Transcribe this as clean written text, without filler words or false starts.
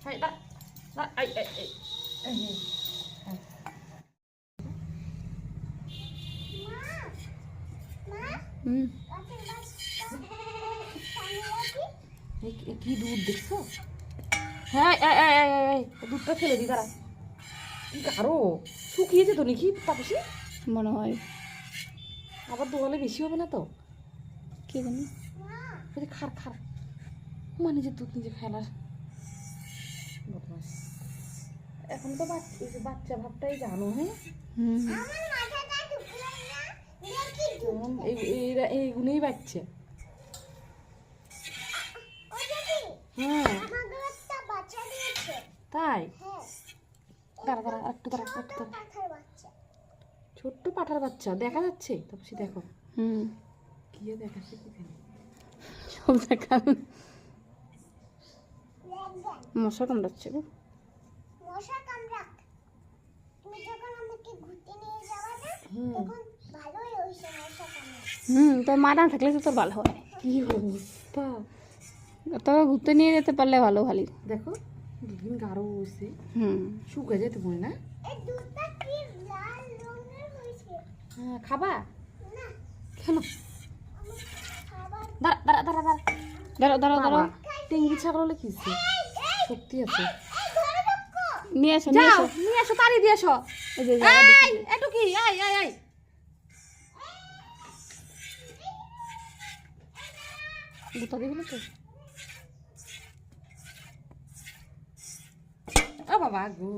কি দুধ দেখছো? হ্যাঁ দুধটা ফেলে দি তারা। কি কারো শুকিয়েছে তো নাকি তাপসী মনে হয়, আবার দোয়ালে বেশি হবে না তো? কি জানি। খার খার মানে যে দুধ নিজে ফেলার বদমাস। এখন তো বাচ্চা ভাবটাই জানো। হ্যাঁ এইগুলোই বাচ্চা। হ্যাঁ তাই দাঁড়া দাঁড়া একটু দাঁড়া একটু দাঁড়া। ছোট্ট পাঠার বাচ্চা দেখা যাচ্ছে তাপসী দেখো। কি দেখাচ্ছে সব দেখা মশা কামড়াচ্ছে গো। তোর মা না থাকলে তো তোর ভালো হয়। কি অবস্থা, তবে ঘুরতে নিয়ে যেতে পারলে ভালো। ভালো দেখো দুদিন গাঢ় হয়েছে, শুকে যেতে মনে না। হ্যাঁ খাবা কেন? দাঁড়া দাঁড়া দাঁড়া দাঁড়া দাঁড়াও দাঁড়াও দাঁড়াও। টেঙ্গি ছাগল হলে কি শক্তি আছে। নিয়ে আসো নিয়ে আসো তাড়ি দিয়ে আসো। একটু কি গুতা দিবি তো। ও বাবা গো